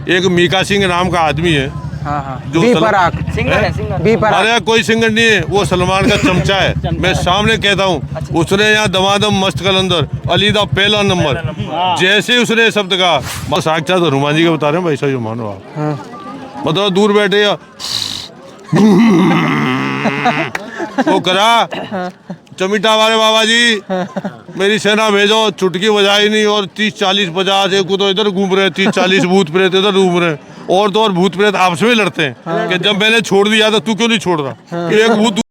एक मीका सिंह नाम का आदमी है। हाँ जो अरे कोई सिंगर नहीं है, वो सलमान का चमचा है। मैं सामने कहता हूँ, उसने यहाँ दमादम मस्त कलंदर अली दा पहला नंबर, जैसे उसने शब्द कहा, साक्षात हनुमान जी के बता रहे हैं भाई, सही मानो आप। मतलब दूर बैठे वो करा चमिटा वाले बाबा जी, मेरी सेना भेजो, चुटकी बजाई नहीं, और 30-40 50 एक तो इधर घूम रहे, 30-40 भूत प्रेत इधर घूम रहे, और तो और भूत प्रेत आपस में लड़ते हैं कि जब मैंने छोड़ दिया था तू क्यों नहीं छोड़ रहा। एक भूत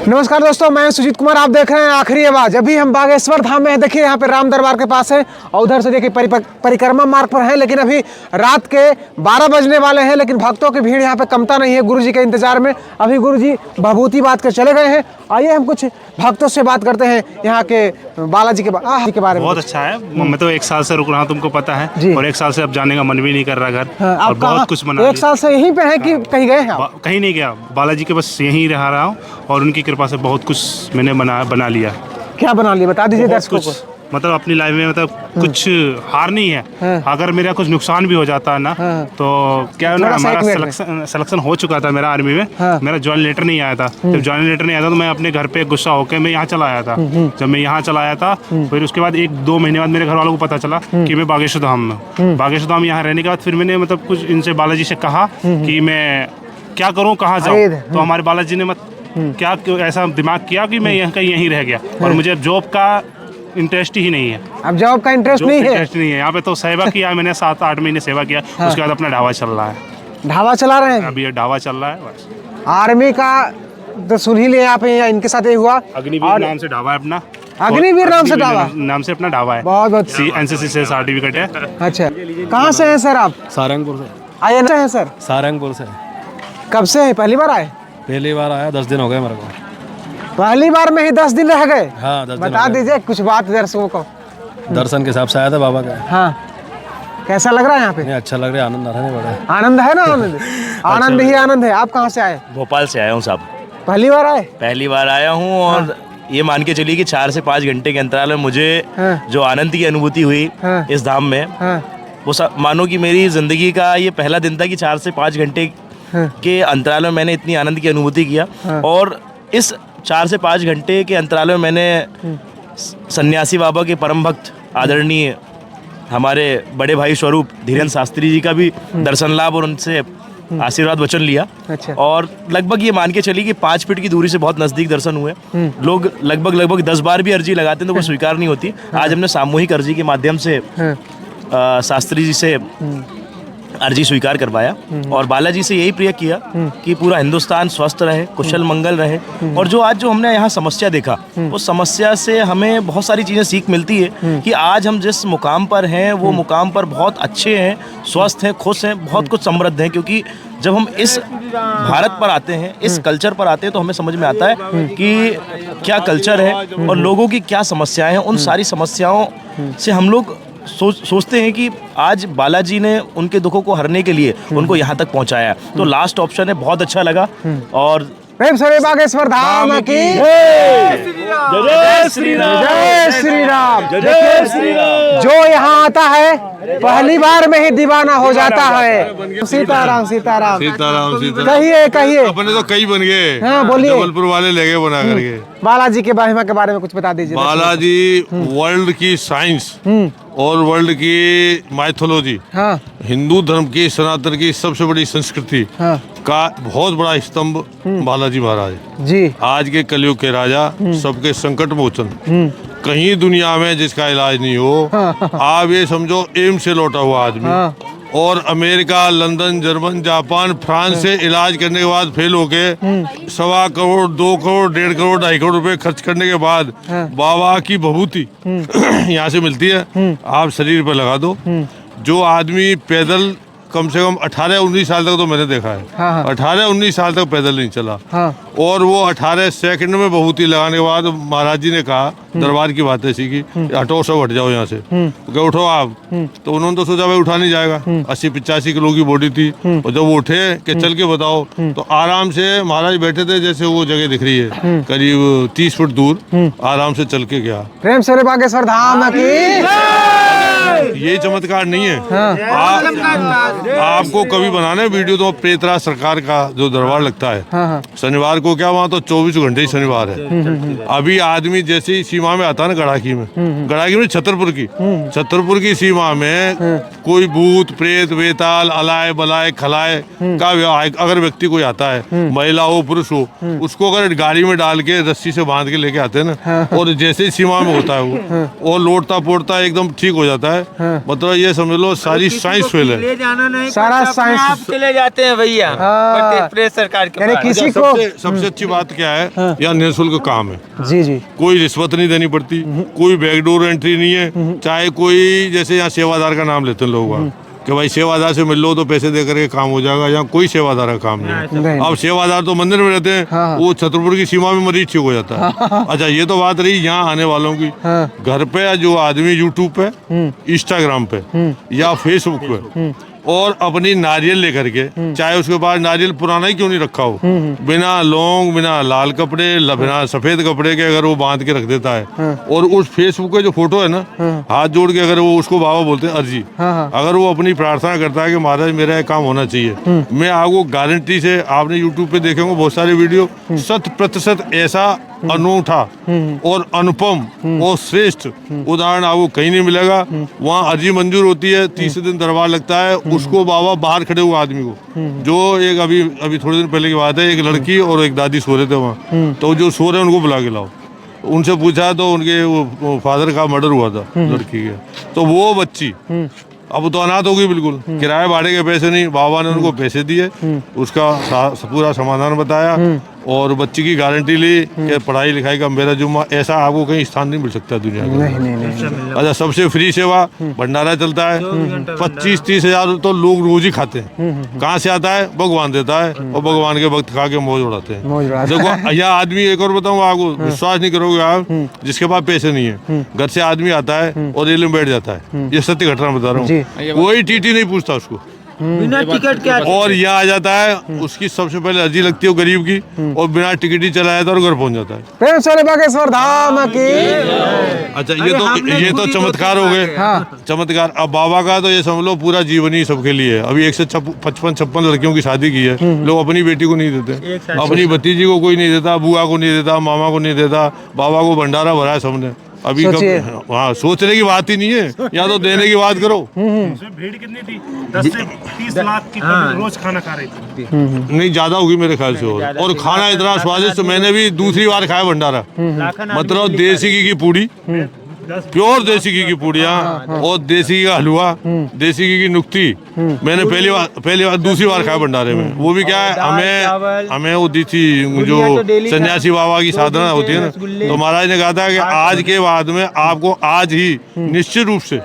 नमस्कार दोस्तों, मैं सुजीत कुमार, आप देख रहे हैं आखिरी आवाज। अभी हम बागेश्वर धाम में हैं। देखिए यहाँ पे राम दरबार के पास है और उधर से देखिए परिक्रमा मार्ग पर है, लेकिन अभी रात के 12 बजने वाले हैं, लेकिन भक्तों की भीड़ यहाँ पे कमता नहीं है गुरुजी के इंतजार में। अभी गुरुजी भभूति बात कर चले गए हैं। आइए हम कुछ भक्तों से बात करते हैं यहाँ के बालाजी के बारे में। बहुत अच्छा है। मैं तो 1 साल से रुक रहा हूँ, तुमको पता है, और 1 साल से अब जाने का मन भी नहीं कर रहा घर। और बहुत कुछ मना 1 साल से यहीं पे है कि कहीं गए हैं? कहीं नहीं गया, बालाजी के बस यहीं रहा हूँ, और उनकी कृपा से बहुत कुछ मैंने बना लिया। क्या बना लिया, बता दीजिए दर्शकों को। मतलब अपनी लाइफ में मतलब कुछ हार नहीं है। अगर मेरा कुछ नुकसान भी हो जाता है ना, तो क्या ना, हमारा सिलेक्शन हो चुका था मेरा आर्मी में। मेरा ज्वाइन लेटर नहीं आया था। जब ज्वाइन लेटर नहीं आया था तो मैं अपने घर पे गुस्सा होकर मैं यहाँ चला आया था। जब मैं यहाँ चला आया था, फिर उसके बाद 1-2 महीने बाद मेरे घर वालों को पता चला कि मैं बागेश्वर धाम में यहाँ रहने के बाद फिर मैंने मतलब कुछ इनसे बालाजी से कहा कि मैं क्या करूँ, कहाँ जाऊँ। तो हमारे बालाजी ने क्या ऐसा दिमाग किया कि मैं यहीं रह गया, और मुझे जॉब का इंटरेस्ट ही नहीं है। अब जॉब का इंटरेस्ट नहीं है यहाँ पे। तो सेवा किया मैंने 7-8 महीने सेवा किया। उसके बाद अपना ढाबा चल रहा है। ढाबा चला रहे हैं अभी? ये ढाबा चल रहा है बस। आर्मी का तो सुन ही लिया आप, इनके साथ ये हुआ। अग्निवीर नाम से ढाबा है अपना। अग्निवीर नाम से ढाबा नाम से अपना ढाबा है। बहुत NCC से सर्टिफिकेट है। अच्छा, कहाँ से है सर आप? सारंगपुर से। आए हैं सर? सारंगपुर से। कब से है? पहली बार आए? पहली बार आया, 10 दिन हो गए मेरे को। पहली बार में ही 10 दिन रह गए? हाँ, 10 दिन। बता दीजिए कुछ बात दर्शकों को। दर्शन के हिसाब से आया था बाबा का। हाँ, कैसा लग रहा है यहाँ पे? नहीं, अच्छा लग रहा है, आनंद आ रहा है बड़ा। आनंद है ना? आनंद आनंद ही आनंद है। आप कहाँ से आए? भोपाल से आया हूँ साहब। पहली बार आए? पहली बार आया हूँ, और ये मान के चलिए कि 4 से 5 घंटे के अंतराल में मुझे जो आनंद की अनुभूति हुई इस धाम में, वो मानो कि मेरी जिंदगी का ये पहला दिन था कि 4 से 5 घंटे के अंतराल में मैंने इतनी आनंद की अनुभूति किया। और इस 4 से 5 घंटे के अंतराल में मैंने सन्यासी बाबा के परम भक्त आदरणीय हमारे बड़े भाई स्वरूप धीरेन्द्र शास्त्री जी का भी दर्शन लाभ और उनसे आशीर्वाद वचन लिया। अच्छा। और लगभग ये मान के चलिए कि 5 फीट की दूरी से बहुत नज़दीक दर्शन हुए। लोग लगभग 10 बार भी अर्जी लगाते हैं तो वो स्वीकार नहीं होती। आज हमने सामूहिक अर्जी के माध्यम से शास्त्री जी से अर्जी स्वीकार करवाया, और बालाजी से यही प्रे किया कि पूरा हिंदुस्तान स्वस्थ रहे, कुशल मंगल रहे। और जो हमने यहाँ समस्या देखा, उस समस्या से हमें बहुत सारी चीज़ें सीख मिलती है कि आज हम जिस मुकाम पर हैं वो मुकाम पर बहुत अच्छे हैं, स्वस्थ हैं, खुश हैं, बहुत कुछ समृद्ध हैं। क्योंकि जब हम इस भारत पर आते हैं, इस कल्चर पर आते हैं, तो हमें समझ में आता है कि क्या कल्चर है और लोगों की क्या समस्याएं हैं। उन सारी समस्याओं से हम लोग सोचते हैं कि आज बालाजी ने उनके दुखों को हरने के लिए उनको यहाँ तक पहुँचाया। तो लास्ट ऑप्शन है, बहुत अच्छा लगा। और प्रेम से बागेश्वर धाम की जय श्री राम, जय श्री राम, जय श्री राम। जो यहाँ आता है पहली बार में ही दीवाना हो जाता है। सीताराम सीताराम सीताराम सीताराम। कहिए। अपने तो कई बन गए। हाँ, बोलिए। जबलपुर वाले ले गए बना करके। बालाजी के महिमा के बारे में कुछ बता दीजिए। बालाजी वर्ल्ड की साइंस और वर्ल्ड की माइथोलॉजी, हिंदू धर्म की, सनातन की सबसे बड़ी संस्कृति का बहुत बड़ा स्तंभ बालाजी महाराज जी। आज के कलयुग के राजा, सबके संकट मोचन। कहीं दुनिया में जिसका इलाज नहीं हो। आप ये समझो, एम्स से लौटा हुआ आदमी और America, London, German, Japan, France से इलाज करने के बाद फेल होके 1.25 करोड़, 2 करोड़, 1.5 करोड़, 2.5 करोड़ रुपए खर्च करने के बाद बाबा की भभूति यहाँ से मिलती है। आप शरीर पर लगा दो। जो आदमी पैदल कम से कम 18-19 साल तक तो मैंने देखा है। हाँ। 18-19 साल तक पैदल नहीं चला। हाँ। और वो 18 सेकंड में बहुती लगाने के बाद महाराज जी ने कहा, दरबार की बात ऐसी की, हटो सब हट जाओ यहाँ से। तो क्या उठो आप, तो उन्होंने तो सोचा भाई उठा नहीं जाएगा, 80-85 किलो की बॉडी थी। और जब वो उठे कि चल के बताओ, तो आराम से महाराज बैठे थे, जैसे वो जगह दिख रही है करीब 30 फुट दूर, आराम से चल के गया। प्रेम से बागेश्वर धाम की। ये चमत्कार नहीं है। आपको कभी बनाना है वीडियो तो प्रेतराज सरकार का जो दरबार लगता है शनिवार को, क्या वहाँ तो 24 घंटे ही शनिवार है। अभी आदमी जैसे ही सीमा में आता है ना, गड़ाकी में छतरपुर की सीमा में कोई भूत प्रेत वेताल अलाय बलाय खलाय का अगर व्यक्ति कोई आता है, महिला हो पुरुष हो, उसको अगर गाड़ी में डाल के रस्सी से बांध के लेके आते हैं ना, और जैसे ही सीमा में होता है वो और लौटता पोड़ता एकदम ठीक हो जाता है। मतलब ये समझ लो सारी साइंस फेल है। ले जाना नहीं, सारा साइंस आप चले जाते हैं भैया प्रेस सरकार के यानी पास। किसी को सबसे अच्छी बात क्या है, यहाँ निःशुल्क काम है। जी जी कोई रिश्वत नहीं देनी पड़ती, कोई बैकडोर एंट्री नहीं है। चाहे कोई जैसे यहाँ सेवादार का नाम लेते हैं लोग कि भाई सेवादार से मिल लो तो पैसे दे करके काम हो जाएगा, यहाँ कोई सेवादार का काम नहीं है। अब सेवादार तो मंदिर में रहते हैं, वो छतरपुर की सीमा में मरीज ठीक हो जाता है। अच्छा, ये तो बात रही यहाँ आने वालों की। घर पे जो आदमी यूट्यूब पे, इंस्टाग्राम पे या फेसबुक पे और अपनी नारियल लेकर के, चाहे उसके पास नारियल पुराना ही क्यों नहीं रखा हो, बिना लौंग बिना लाल कपड़े बिना सफेद कपड़े के अगर वो बांध के रख देता है, और उस फेसबुक पे जो फोटो है ना, हाथ जोड़ के अगर वो, उसको बाबा बोलते हैं अर्जी, अगर वो अपनी प्रार्थना करता है कि महाराज मेरा ये काम होना चाहिए, मैं आपको गारंटी से, आपने यूट्यूब पे देखे होंगे बहुत सारे वीडियो, 100% ऐसा अनूठा और अनुपम और श्रेष्ठ उदाहरण आपको कहीं नहीं मिलेगा। वहाँ अर्जी मंजूर होती है, 30 दिन दरबार लगता है, उसको बाबा बाहर खड़े हुए आदमी को, जो एक अभी थोड़े दिन पहले की बात है, एक लड़की और एक दादी सो रहे थे वहाँ, तो जो सो रहे हैं उनको बुला के लाओ। उनसे पूछा तो उनके वो फादर का मर्डर हुआ था लड़की के, तो वो बच्ची अब तो अनाथ हो गई बिल्कुल, किराए भाड़े के पैसे नहीं, बाबा ने उनको पैसे दिए, उसका पूरा समाधान बताया और बच्ची की गारंटी ली कि पढ़ाई लिखाई का मेरा जुम्मा। ऐसा आपको कहीं स्थान नहीं मिल सकता दुनिया में। नहीं। अच्छा, सबसे फ्री सेवा भंडारा चलता है, 25-30 हजार तो लोग रोज ही खाते हैं। कहाँ से आता है? भगवान देता है, और भगवान के भक्त खा के मौज उड़ाते हैं। देखो यहाँ आदमी, एक और बताऊँ आपको, विश्वास नहीं करोगे आप, जिसके पास पैसे नहीं है, घर से आदमी आता है और रेल में बैठ जाता है, ये सत्य घटना बता रहा हूँ, कोई टीटी नहीं पूछता उसको, बिना टिकट के और यहाँ आ जाता है, उसकी सबसे पहले अर्जी लगती है गरीब की, और बिना टिकट ही चला जाता है और घर पहुंच जाता है। प्रेम से बागेश्वर धाम की। अच्छा, ये तो चमत्कार हो गए। चमत्कार। अब बाबा का तो ये समझ लो पूरा जीवन ही सबके लिए है। अभी 155 लड़कियों की शादी की है, लोग अपनी बेटी को नहीं देते, अपनी भतीजी को कोई नहीं देता, बुआ को नहीं देता, मामा को नहीं देता, बाबा को भंडारा भरा है सबने। अभी हाँ, सोचने की बात ही नहीं है, या तो देने की बात करो। भीड़ कितनी थी? 10 से 30 लाख की रोज खाना खा रही थी। नहीं, ज्यादा होगी मेरे ख्याल से। और खाना इतना स्वादिष्ट, मैंने भी दूसरी बार खाया भंडारा, मतलब देसी घी की पूड़ी, प्योर देसी घी की पूड़ियाँ और देसी घी का हलवा, देसी घी की नुक्ती, मैंने पहली बार दूसरी बार खाया भंडारे में। वो भी क्या है, हमें वो दी थी जो सन्यासी बाबा की साधना होती है ना, तो महाराज ने कहा था कि आज के बाद में आपको आज ही निश्चित रूप से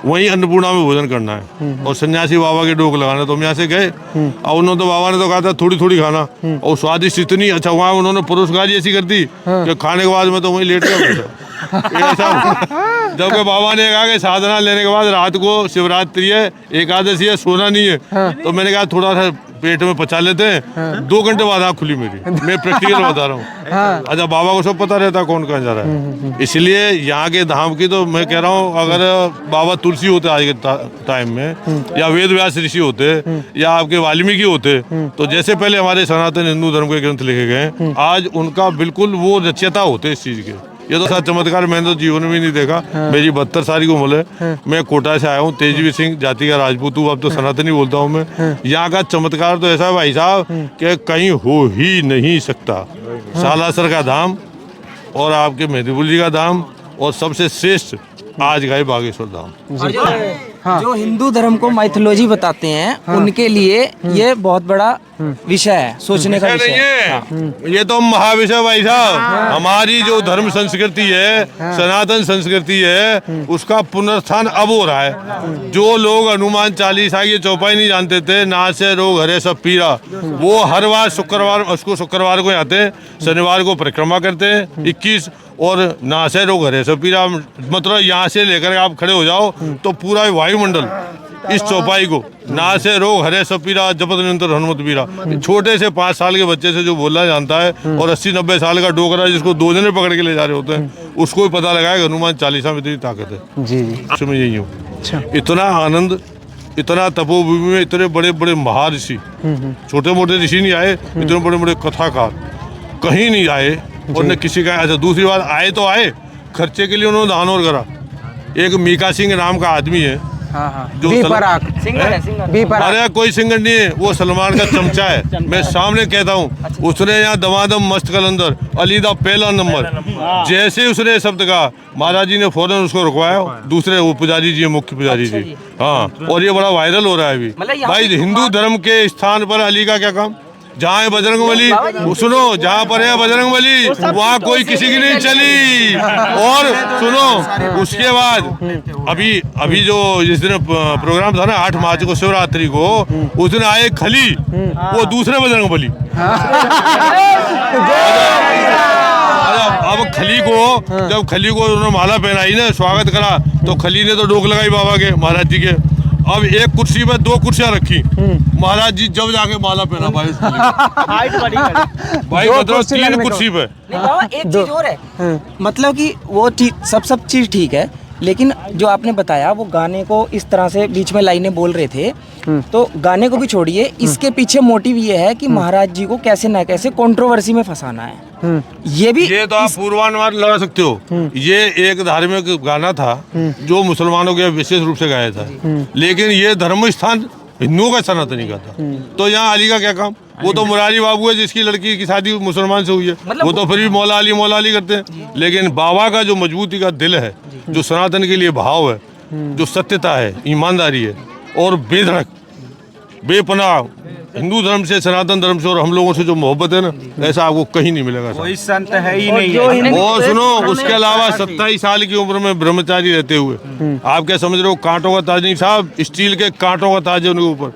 वहीं अन्नपूर्णा में भोजन करना है और सन्यासी बाबा के डोक लगाना। तो हम यहाँ से गए, और उन्होंने तो बाबा ने तो कहा था थोड़ी थोड़ी खाना, और स्वादिष्ट इतनी। अच्छा, वहाँ उन्होंने परोसगारी ऐसी कर दी कि खाने के बाद में तो वहीं लेट गया जबकि बाबा ने कहा कि साधना लेने के बाद रात को शिवरात्रि है, एकादशी है, सोना नहीं है। तो मैंने कहा थोड़ा सा पेट में पचा लेते हैं, 2 घंटे बाद आँख खुली मेरी। मैं प्रैक्टिकल बता रहा हूँ। अच्छा, बाबा को सब पता रहता है कौन कहाँ जा रहा है, इसलिए यहाँ के धाम की तो मैं कह रहा हूँ, अगर बाबा तुलसी होते आज के टाइम में, या वेद व्यास ऋषि होते, या आपके वाल्मीकि होते, तो जैसे पहले हमारे सनातन हिंदू धर्म के ग्रंथ लिखे गए, आज उनका बिल्कुल वो रचयिता होते इस चीज के। ये तो चमत्कार मैंने तो जीवन में नहीं देखा। मेरी 72 साल की उम्र है, मैं कोटा से आया हूँ, तेजवीर सिंह जाति का राजपूत हूँ, अब तो सनातनी बोलता हूँ मैं। यहाँ का चमत्कार तो ऐसा है भाई साहब कि कहीं हो ही नहीं सकता। सालासर का धाम और आपके मेहदीपुर जी का धाम, और सबसे श्रेष्ठ आज गए बागेश्वर धाम। जो हिंदू धर्म को माइथोलॉजी बताते हैं उनके लिए ये बहुत बड़ा विषय है, सोचने का विषय विषय नहीं है। है, ये तो महाविषय भाई साहब। हमारी जो धर्म संस्कृति है, सनातन संस्कृति है, उसका पुनरुत्थान अब हो रहा है। जो लोग हनुमान चालीसा की चौपाई नहीं जानते थे, नासे रोग हरे सब पीरा, वो हर बार शुक्रवार को आते हैं, शनिवार को परिक्रमा करते हैं 21, और नासे रोग हरे सब पीरा मतलब यहाँ से लेकर आप खड़े हो जाओ तो पूरा वायुमंडल इस चौपाई को ना से रोग हरे सब पीरा जपत निरंतर हनुमत पीरा। छोटे से 5 साल के बच्चे से जो बोलना जानता है और 80-90 साल का डोकरा जिसको 2 जने पकड़ के ले जा रहे होते हैं, उसको भी पता लगा कि हनुमान चालीसा में इतनी ताकत है। जी जी, उसमें यही हूँ। इतना आनंद, इतना तपोभूमि में इतने बड़े बड़े महर्षि, छोटे मोटे ऋषि नहीं आए, इतने बड़े बड़े कथाकार कहीं नहीं आए। और न किसी का। अच्छा, दूसरी बात, आए तो आए, खर्चे के लिए उन्होंने दान और करा। एक मीका सिंह नाम का आदमी है जो अरे कोई सिंगर नहीं है, वो सलमान का चमचा है। मैं सामने कहता हूँ, उसने यहाँ दमादम मस्त कलंदर अली दा पहला नंबर, जैसे उसने शब्द कहा महाराज जी ने फौरन उसको रुकवाया। दूसरे वो पुजारी जी, मुख्य पुजारी जी। हाँ, और ये बड़ा वायरल हो रहा है अभी। भाई हिंदू धर्म के स्थान पर अली का क्या काम? जहाँ है बजरंगबली, सुनो, जहाँ पर है बजरंगबली वहाँ कोई किसी की नहीं चली। और सुनो, उसके बाद अभी जो जिस दिन प्रोग्राम था ना 8 मार्च को शिवरात्रि को, उस दिन आए खली, वो दूसरे बजरंगबली। अब खली को, जब खली को उन्होंने माला पहनाई ना, स्वागत करा, तो खली ने तो डोक लगाई बाबा के, महाराज जी के। अब एक कुर्सी पे 2 कुर्सियां रखी, महाराज जी जब जाके माला पहना भाई भाई मतलब 3 कुर्सी पे। एक चीज और है, मतलब कि वो सब चीज ठीक है, लेकिन जो आपने बताया वो गाने को इस तरह से बीच में लाइनें बोल रहे थे, तो गाने को भी छोड़िए, इसके पीछे मोटिव ये है कि महाराज जी को कैसे ना कैसे कंट्रोवर्सी में फंसाना है। ये तो आप पूर्वानुमान लगा सकते हो। ये एक धार्मिक गाना था जो मुसलमानों के विशेष रूप से गाया था, लेकिन ये धर्म स्थान हिंदुओं का सनातनी का था। तो यहाँ अली का क्या काम? वो तो मुरारी बाबू है जिसकी लड़की की शादी मुसलमान से हुई है, वो तो फिर भी मौला अली करते हैं। लेकिन बाबा का जो मजबूती का दिल है, जो सनातन के लिए भाव है, जो सत्यता है, ईमानदारी है और बेधड़क बेपनाह हिंदू धर्म से, सनातन धर्म से और हम लोगों से जो मोहब्बत है ना, ऐसा आपको कहीं नहीं मिलेगा। कोई संत है ही नहीं। और सुनो, उसके अलावा 27 साल की उम्र में ब्रह्मचारी रहते हुए, आप क्या समझ रहे हो, कांटों का ताज नहीं साहब, स्टील के कांटों का ताज है उनके ऊपर।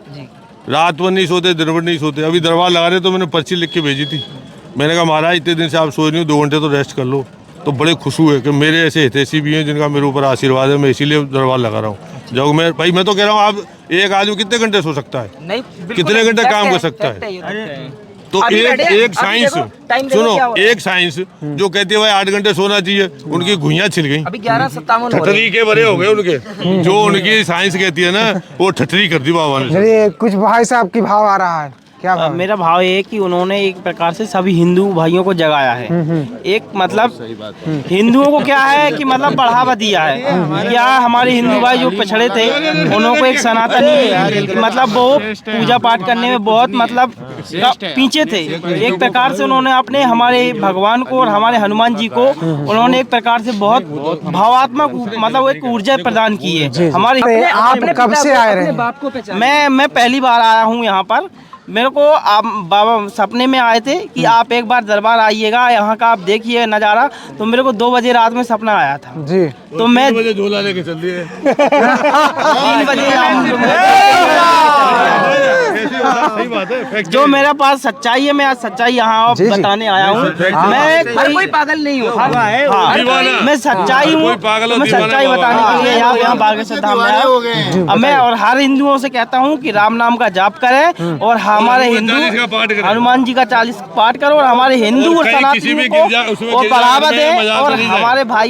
रात भर नहीं सोते, दिन भर नहीं सोते। अभी दरबार लगा रहे तो मैंने पर्ची लिख के भेजी थी। मैंने कहा महाराज इतने दिन से आप सोए नहीं हो, 2 घंटे तो रेस्ट कर लो। तो बड़े खुश हुए कि मेरे ऐसे हितैषी भी हैं जिनका मेरे ऊपर आशीर्वाद है, मैं इसीलिए दरबार लगा रहा हूँ। जब मैं भाई, मैं तो कह रहा हूँ, आप एक आदमी कितने घंटे सो सकता है? नहीं, कितने घंटे काम कर सकता है? तो एक साइंस सुनो, एक साइंस जो कहती है भाई 8 घंटे सोना चाहिए, उनकी घुइयां छिल गई। अभी 11:57 ठठरी के बड़े हो गए उनके। जो उनकी साइंस कहती है ना, वो ठठरी कर दी बाबा ने। चलिए, कुछ भाई साहब की भाव आ रहा है, क्या भाव? मेरा भाव ये है कि उन्होंने एक प्रकार से सभी हिंदू भाइयों को जगाया है। एक मतलब हिंदुओं को क्या है कि मतलब बढ़ावा दिया है। या हमारे हिंदू भाई जो पिछड़े थे, उन्हों को एक सनातनी मतलब वो पूजा पाठ करने में बहुत मतलब पीछे थे। एक प्रकार से उन्होंने अपने हमारे भगवान को और हमारे हनुमान जी को उन्होंने एक प्रकार से बहुत भावात्मक मतलब एक ऊर्जा प्रदान की है हमारे। आप कब से आए रहे? मैं पहली बार आया हूँ यहाँ पर। मेरे को आप बाबा सपने में आए थे कि आप एक बार दरबार आइएगा, यहाँ का आप देखिए नज़ारा। तो मेरे को 2 बजे रात में सपना आया था जी। तो मैं 3 बजे झोला लेके चल दिए। 3 बजे सही बात है। जो मेरे पास सच्चाई है, मैं आज सच्चाई यहाँ बताने आया हूँ। मैं कोई पागल नहीं हूँ, मैं सच्चाई हूँ। मैं सच्चाई बताने के लिए यहाँ बागेश्वर धाम में आया हूँ। मैं और हर हिंदुओं से कहता हूँ कि राम नाम का जाप करें और हमारे हिंदू हनुमान जी का 40 पाठ करो और हमारे हिंदू और सनातन को बढ़ावा दें और हमारे भाई